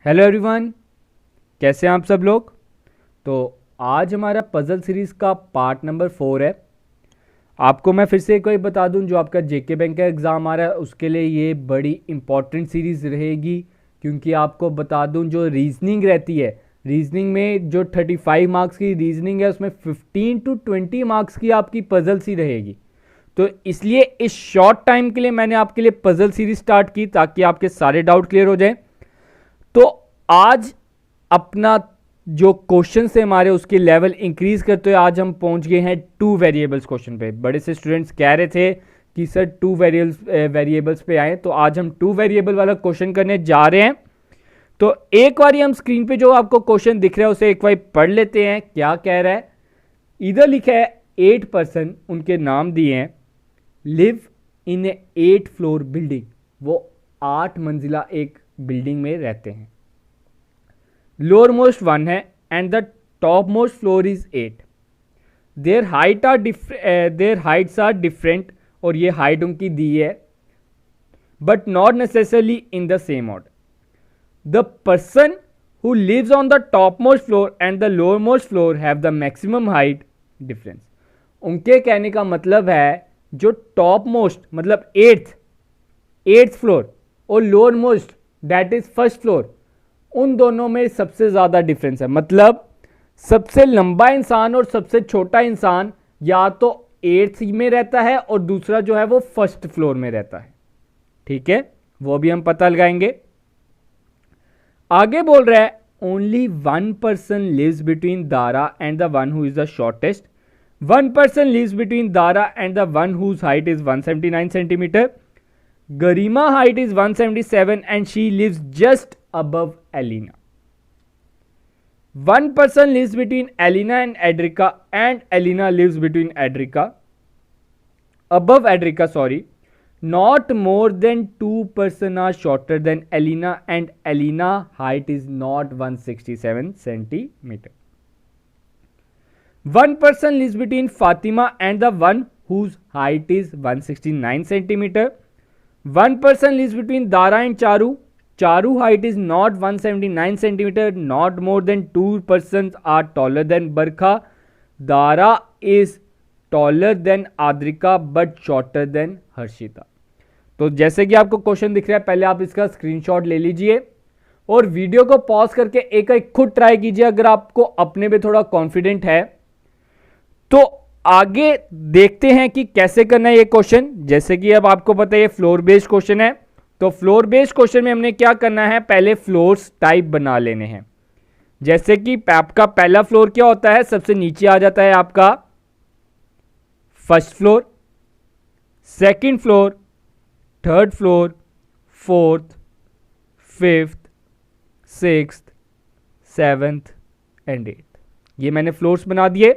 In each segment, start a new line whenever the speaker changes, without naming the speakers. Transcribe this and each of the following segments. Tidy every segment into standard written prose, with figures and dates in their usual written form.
Hello everyone, कैसे हैं आप सब लोग। तो आज हमारा पज़ल सीरीज़ का पार्ट नंबर 4 है। आपको मैं फिर से एक बार बता दूं, जो आपका जेके बैंक का एग्ज़ाम आ रहा है उसके लिए ये बड़ी इंपॉर्टेंट सीरीज़ रहेगी, क्योंकि आपको बता दूं जो रीजनिंग रहती है, रीजनिंग में जो 35 मार्क्स की रीजनिंग है उसमें 15 टू 20 मार्क्स की आपकी पज़ल सी रहेगी। तो इसलिए इस शॉर्ट टाइम के लिए मैंने आपके लिए पज़ल सीरीज स्टार्ट की ताकि आपके सारे डाउट क्लियर हो जाए। तो आज अपना जो क्वेश्चन है हमारे उसके लेवल इंक्रीज करते हुए आज हम पहुंच गए हैं 2 वेरिएबल्स क्वेश्चन पे। बड़े से स्टूडेंट्स कह रहे थे कि सर 2 वेरिएबल्स पे आए, तो आज हम 2 वेरिएबल वाला क्वेश्चन करने जा रहे हैं। तो एक बार हम स्क्रीन पे जो आपको क्वेश्चन दिख रहा है उसे एक बार पढ़ लेते हैं। क्या कह रहा है, इधर लिखा है 8 पर्सन, उनके नाम दिए हैं, live in A 8 floor building, वो 8 मंजिला एक बिल्डिंग में रहते हैं। लोअर मोस्ट 1 है and the top most floor is 8। Their heights are different, और ये हाइट उनकी दी है, but not necessarily in the same order. The person who lives on the top most floor and the lower most floor have the maximum height difference. उनके कहने का मतलब है जो टॉप मोस्ट मतलब एट्थ फ्लोर और lower most that is first floor, उन दोनों में सबसे ज्यादा डिफरेंस है। मतलब सबसे लंबा इंसान और सबसे छोटा इंसान या तो 8th में रहता है और दूसरा जो है वो फर्स्ट फ्लोर में रहता है। ठीक है, वो भी हम पता लगाएंगे। आगे बोल रहा है only 1 person lives between Dara and the one who is the shortest. 1 person lives between Dara and the one whose height is 179 centimeter. Garima height is 177 and she lives just above Alina. 1 person lives between Alina and Adrika and Alina lives between above Adrika, sorry. Not more than 2 person are shorter than Alina and Alina height is not 167 centimeter. 1 person lives between Fatima and the one whose height is 169 centimeter. 1 person lives between Dara and Charu. Charu height is not 179 centimeter. Not more than 2 persons are taller than Barkha. Dara is taller than Adrika but shorter than Harshita. तो जैसे कि आपको question दिख रहा है, पहले आप इसका स्क्रीनशॉट ले लीजिए और वीडियो को पॉज करके एक खुद ट्राई कीजिए अगर आपको अपने पे थोड़ा कॉन्फिडेंट है। तो आगे देखते हैं कि कैसे करना है ये क्वेश्चन। जैसे कि अब आपको पता है ये फ्लोर बेस्ड क्वेश्चन है, तो फ्लोर बेस्ड क्वेश्चन में हमने क्या करना है, पहले फ्लोर्स टाइप बना लेने हैं। जैसे कि आपका पहला फ्लोर क्या होता है, सबसे नीचे आ जाता है आपका first floor, second floor, third floor, fourth, fifth, sixth, seventh and 8th। ये मैंने फ्लोर्स बना दिए।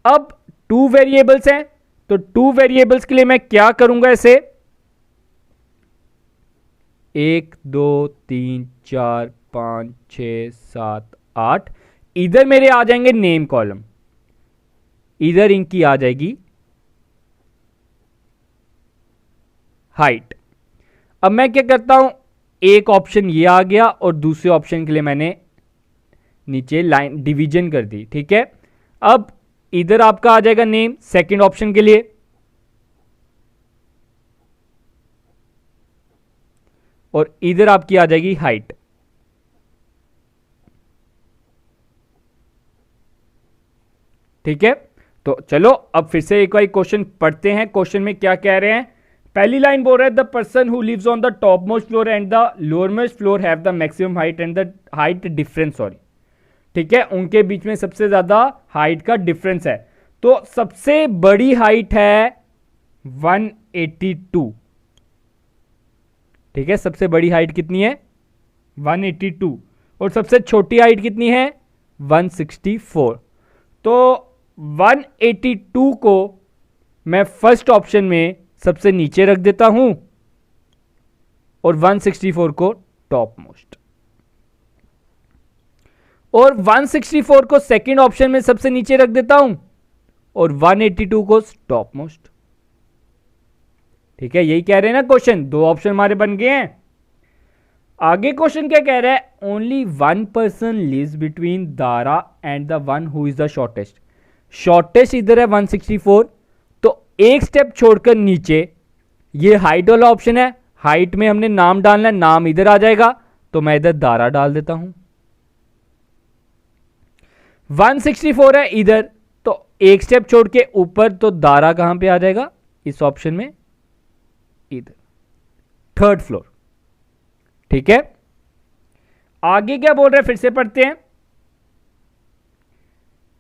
अब 2 वेरिएबल्स हैं, तो 2 वेरिएबल्स के लिए मैं क्या करूंगा, ऐसे 1 2 3 4 5 6 7 8 इधर मेरे आ जाएंगे नेम कॉलम, इधर इनकी आ जाएगी हाइट। अब मैं क्या करता हूं, एक ऑप्शन ये आ गया और दूसरे ऑप्शन के लिए मैंने नीचे लाइन डिवीजन कर दी। ठीक है, अब इधर आपका आ जाएगा नेम सेकंड ऑप्शन के लिए, और इधर आपकी आ जाएगी हाइट। ठीक है, तो चलो अब फिर से एक बार क्वेश्चन पढ़ते हैं। क्वेश्चन में क्या कह रहे हैं, पहली लाइन बोल रहा है the person who lives on the top most floor and the lower most floor have the maximum height and the height difference, sorry. ठीक है, उनके बीच में सबसे ज्यादा हाइट का डिफरेंस है। तो सबसे बड़ी हाइट है 182। ठीक है, सबसे बड़ी हाइट कितनी है 182, और सबसे छोटी हाइट कितनी है 164। तो 182 को मैं फर्स्ट ऑप्शन में सबसे नीचे रख देता हूं और 164 को टॉप मोस्ट, और 164 को सेकंड ऑप्शन में सबसे नीचे रख देता हूं और 182 को टॉप मोस्ट। ठीक है, यही कह रहे हैं ना क्वेश्चन, 2 ऑप्शन हमारे बन गए हैं। आगे क्वेश्चन क्या कह रहा है, only one person lives between Dara and the one who is the shortest. Shortest इधर है 164, तो एक स्टेप छोड़कर नीचे ये हाइट वाला ऑप्शन है, हाइट में हमने नाम डालना है, नाम इधर आ जाएगा, तो मैं इधर दारा डाल देता हूं। 164 है इधर, तो एक स्टेप छोड़ के ऊपर, तो दारा कहां पे आ जाएगा, इस ऑप्शन में, इधर थर्ड फ्लोर। ठीक है, आगे क्या बोल रहे हैं फिर से पढ़ते हैं।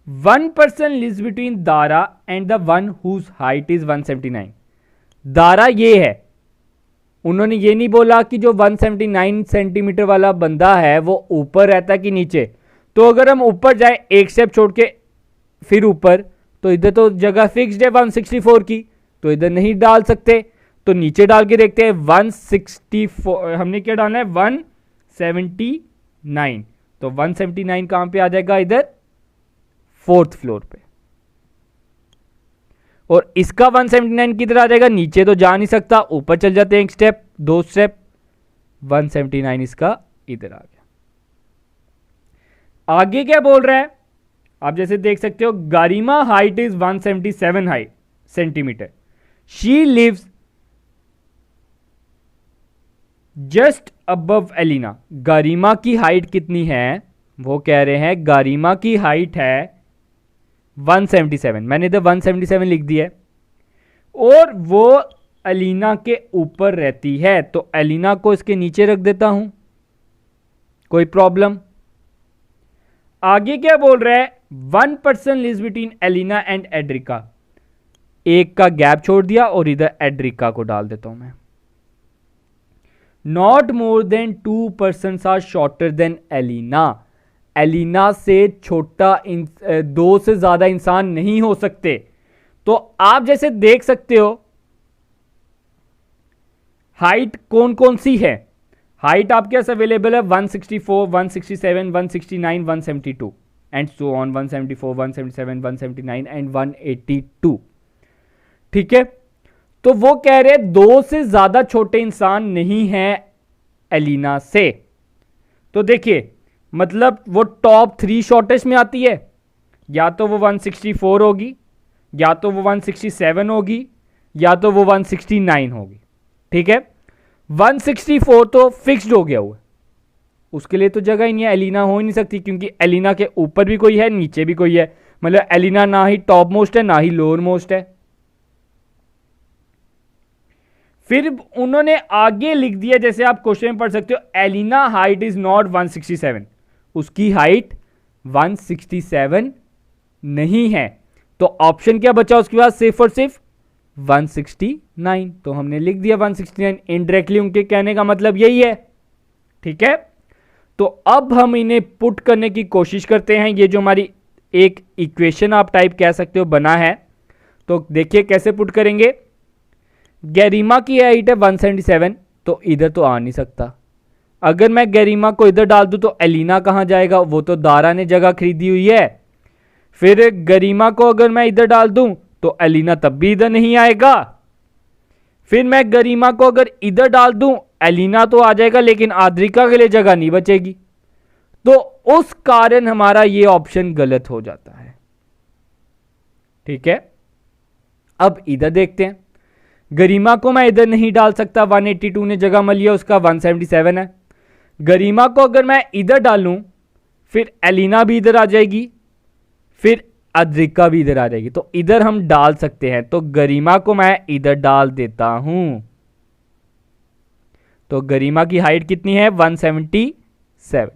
One person lives between Dara and the one whose height is 179। Dara ये है, उन्होंने ये नहीं बोला कि जो 179 सेंटीमीटर वाला बंदा है वो ऊपर रहता है कि नीचे। तो अगर हम ऊपर जाए एक स्टेप छोड़ के फिर ऊपर, तो इधर तो जगह फिक्स्ड है 164 की, तो इधर नहीं डाल सकते, तो नीचे डाल के देखते हैं। 164 हमने क्या डालना है, 179, तो 179 कहां पे आ जाएगा, इधर फोर्थ फ्लोर पे। और इसका 179 किधर आ जाएगा, नीचे तो जा नहीं सकता, ऊपर चल जाते हैं एक स्टेप, दो स्टेप, 179 इसका इधर आ गया। आगे क्या बोल रहा है, आप जैसे देख सकते हो, Garima height is 177 height centimetre, she lives just above Elina. Garima की हाइट कितनी है, वो कह रहे हैं गारिमा की हाइट है 177, मैंने इधर 177 लिख दिया है, और वो एलिना के ऊपर रहती है, तो एलिना को इसके नीचे रख देता हूं, कोई प्रॉब्लम। आगे क्या बोल रहा है, one person lives between Elina and Adrika, एक का गैप छोड़ दिया और इधर एड्रिका को डाल देता हूं मैं। Not more than 2 persons are shorter than Elina, Elina से छोटा दो से ज्यादा इंसान नहीं हो सकते। तो आप जैसे देख सकते हो हाइट कौन कौन सी है, हाइट आपके पास अवेलेबल है 164, 167, 169, 172 एंड सो ऑन, 174, 177, 179 एंड 182। ठीक है, तो वो कह रहे हैं दो से ज्यादा छोटे इंसान नहीं हैं एलिना से। तो देखिए मतलब वो टॉप 3 शॉर्टेस्ट में आती है, या तो वो 164 होगी, या तो वो 167 होगी, या तो वो 169 होगी। ठीक है, 164 तो फिक्स्ड हो गया हुआ, उसके लिए तो जगह ही नहीं है, एलिना हो ही नहीं सकती, क्योंकि एलिना के ऊपर भी कोई है, नीचे भी कोई है, मतलब एलिना ना ही टॉप मोस्ट है ना ही लोअर मोस्ट है। फिर उन्होंने आगे लिख दिया, जैसे आप क्वेश्चन में पढ़ सकते हो, एलिना हाइट इज नॉट 167, उसकी हाइट 167 नहीं है, तो ऑप्शन क्या बचा उसके बाद, सिर्फ और सिर्फ 169, तो हमने लिख दिया 169। इनडायरेक्टली उनके कहने का मतलब यही है। ठीक है, तो अब हम इन्हें पुट करने की कोशिश करते हैं। ये जो हमारी एक इक्वेशन आप टाइप कह सकते हो बना है, तो देखिए कैसे पुट करेंगे। गैरिमा की हाइट है 177, तो इधर तो आ नहीं सकता। अगर मैं गैरिमा को इधर डाल दूं तो एलिना कहां जाएगा, वो तो दारा ने जगह खरीदी हुई है। फिर गरिमा को अगर मैं इधर डाल दूं तो एलिना तब भी इधर नहीं आएगा। फिर मैं गरिमा को अगर इधर डाल दूं, एलिना तो आ जाएगा लेकिन आद्रिका के लिए जगह नहीं बचेगी, तो उस कारण हमारा ये ऑप्शन गलत हो जाता है। ठीक है, अब इधर देखते हैं। गरिमा को मैं इधर नहीं डाल सकता, 182 ने जगह मिली है, उसका 177 है। गरिमा को अगर मैं इधर डालूं फिर एलिना भी इधर आ जाएगी, फिर आद्रिका भी इधर आ जाएगी, तो इधर हम डाल सकते हैं। तो गरिमा को मैं इधर डाल देता हूं, तो गरिमा की हाइट कितनी है 177।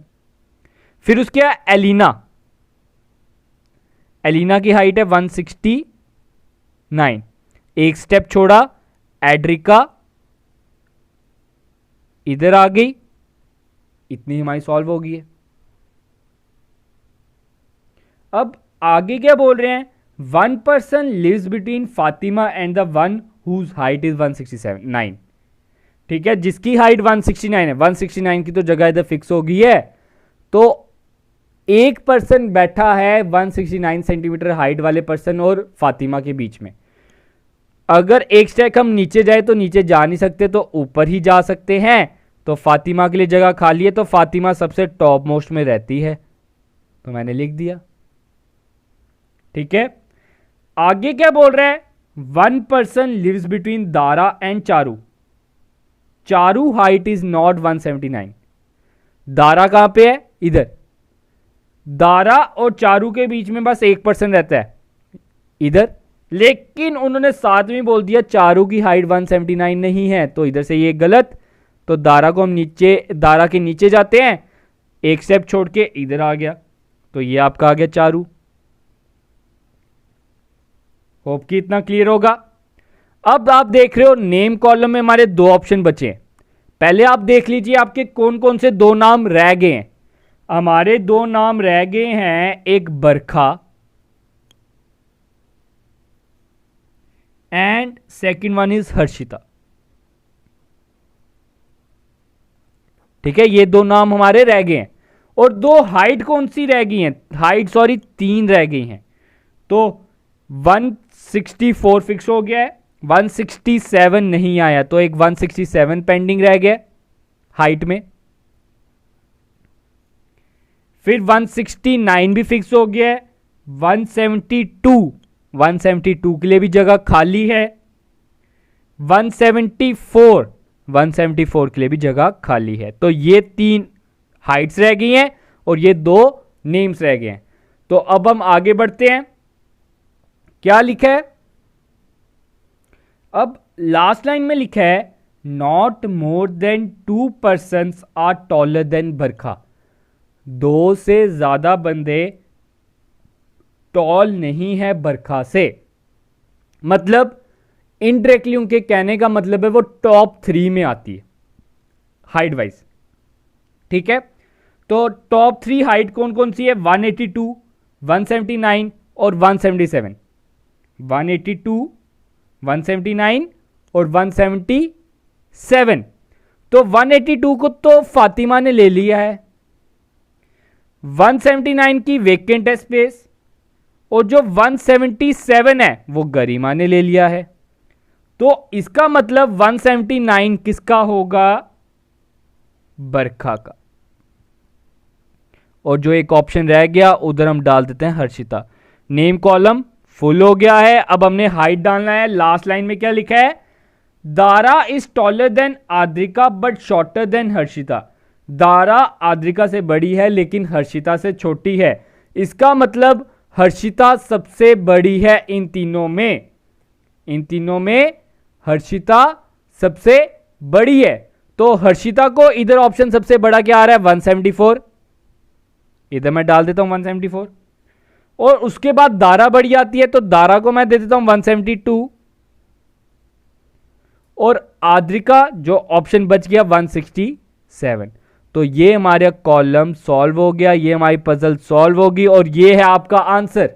फिर उसके बाद एलिना, एलिना की हाइट है 169, एक स्टेप छोड़ा, एड्रिका इधर आ गई, इतनी हमारी सॉल्व हो गई है। अब आगे क्या बोल रहे हैं, one person lives between Fatima and the one whose height is 169। ठीक है, जिसकी हाइट 169 है, 169 की तो जगह इधर फिक्स हो गई है, तो एक पर्सन बैठा है 169 सेंटीमीटर हाइट वाले पर्सन और फातिमा के बीच में। अगर एक स्टेप हम नीचे जाए तो नीचे जा नहीं सकते, तो ऊपर ही जा सकते हैं, तो फातिमा के लिए जगह खाली है, तो फातिमा सबसे टॉप मोस्ट में रहती है, तो मैंने लिख दिया। ठीक है, आगे क्या बोल रहा है, 1 person lives between Dara and Charu, Charu height is not 179। Dara कहां पे है, इधर, दारा और चारू के बीच में बस 1 पर्सन रहता है इधर, लेकिन उन्होंने साथ में बोल दिया चारू की हाइट 179 नहीं है, तो इधर से ये गलत। तो दारा को हम नीचे, दारा के नीचे जाते हैं, एक स्टेप छोड़ के इधर आ गया, तो ये आपका आ गया चारू। होप कि इतना क्लियर होगा। अब आप देख रहे हो नेम कॉलम में हमारे 2 ऑप्शन बचे हैं। पहले आप देख लीजिए आपके कौन कौन से 2 नाम रह गए हैं। हमारे 2 नाम रह गए हैं, एक Barkha and second one is Harshita. ठीक है, ये 2 नाम हमारे रह गए हैं। और 2 हाइट कौन सी रह गई हैं, हाइट सॉरी 3 रह गई हैं। तो 164 फिक्स हो गया है, 167 नहीं आया, तो एक 167 पेंडिंग रह गया हाइट में। फिर 169 भी फिक्स हो गया है, 172 के लिए भी जगह खाली है, 174 के लिए भी जगह खाली है। तो ये 3 हाइट्स रह गई हैं और ये 2 नेम्स रह गए हैं। तो अब हम आगे बढ़ते हैं, क्या लिखा है, अब लास्ट लाइन में लिखा है not more than 2 persons are taller than Barkha. 2 से ज्यादा बंदे टॉल नहीं है बरखा से, मतलब इनडायरेक्टली उनके कहने का मतलब है वो टॉप 3 में आती है हाइट वाइज। ठीक है, तो टॉप 3 हाइट कौन कौन सी है, 182, 179 और 177। 182, 179 और 177। तो 182 को तो फातिमा ने ले लिया है, 179 की वेकेंट है स्पेस, और जो 177 है वो गरिमा ने ले लिया है। तो इसका मतलब 179 किसका होगा, बरखा का। और जो एक ऑप्शन रह गया उधर हम डाल देते हैं हर्षिता। नेम कॉलम फुल हो गया है, अब हमने हाइट डालना है। लास्ट लाइन में क्या लिखा है, Dara is taller than Adrika but shorter than Harshita. Dara Adrika से बड़ी है लेकिन हर्षिता से छोटी है। इसका मतलब हर्षिता सबसे बड़ी है इन तीनों में हर्षिता सबसे बड़ी है। तो हर्षिता को इधर ऑप्शन सबसे बड़ा क्या आ रहा है, 174, इधर मैं डाल देता हूं 174। और उसके बाद दारा बड़ी आती है, तो दारा को मैं दे देता हूं 172, और आद्रिका जो ऑप्शन बच गया 167। तो ये हमारा कॉलम सॉल्व हो गया, ये हमारी पजल सॉल्व होगी और ये है आपका आंसर।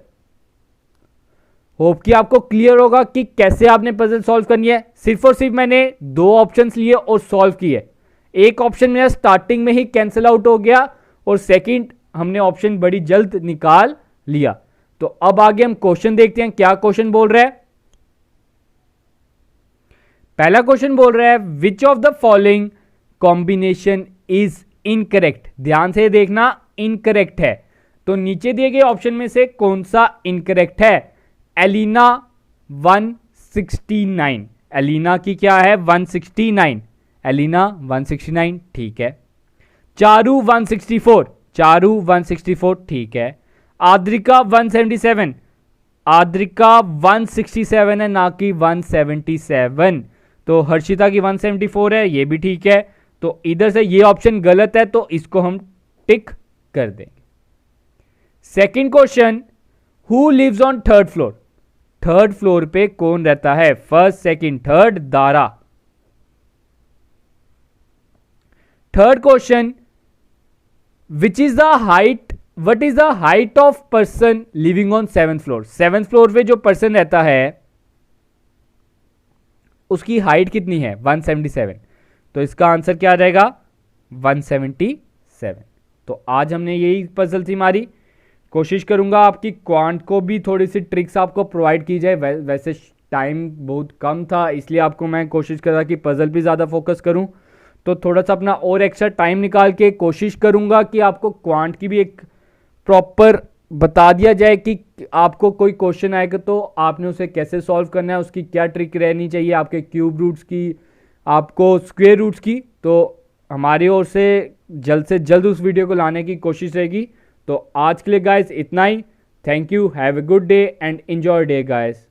होप कि आपको क्लियर होगा कि कैसे आपने पजल सॉल्व करनी है। सिर्फ और सिर्फ मैंने 2 ऑप्शंस लिए और सॉल्व किए। एक ऑप्शन मेरा स्टार्टिंग में ही कैंसिल आउट हो गया और सेकंड हमने ऑप्शन बड़ी जल्द निकाल लिया। तो अब आगे हम क्वेश्चन देखते हैं, क्या क्वेश्चन बोल रहा है। पहला क्वेश्चन बोल रहा है which of the following combination is incorrect. ध्यान से देखना, इनकरेक्ट है। तो नीचे दिए गए ऑप्शन में से कौन सा इनकरेक्ट है। एलिना 169, एलिना की क्या है 169, एलिना 169 ठीक है। चारू 164, चारू 164 ठीक है। आद्रिका 177, आद्रिका 167 है ना कि 177। तो हर्षिता की 174 है, ये भी ठीक है। तो इधर से ये ऑप्शन गलत है, तो इसको हम टिक कर देंगे। Second question, who lives on 3rd फ्लोर। 3rd फ्लोर पे कौन रहता है, 1st, 2nd, 3rd, Dara. Third question, which is the height, what is the height of person living on 7th floor. 7th floor पे जो पर्सन रहता है उसकी हाइट कितनी है, 177। तो इसका आंसर क्या रहेगा, 177। तो आज हमने यही पजल थी हमारी। कोशिश करूंगा आपकी क्वांट को भी थोड़ी सी ट्रिक्स आपको प्रोवाइड की जाए। वैसे टाइम बहुत कम था, इसलिए आपको मैं कोशिश कर रहा कि पजल भी ज़्यादा फोकस करूं। तो थोड़ा सा अपना और एक्स्ट्रा टाइम निकाल के कोशिश करूँगा कि आपको क्वांट की भी एक प्रॉपर बता दिया जाए कि आपको कोई क्वेश्चन आएगा तो आपने उसे कैसे सॉल्व करना है, उसकी क्या ट्रिक रहनी चाहिए, आपके क्यूब रूट्स की, आपको स्क्वायर रूट्स की। तो हमारी ओर से जल्द उस वीडियो को लाने की कोशिश रहेगी। तो आज के लिए गाइस इतना ही। Thank you, have a good day and enjoy day guys.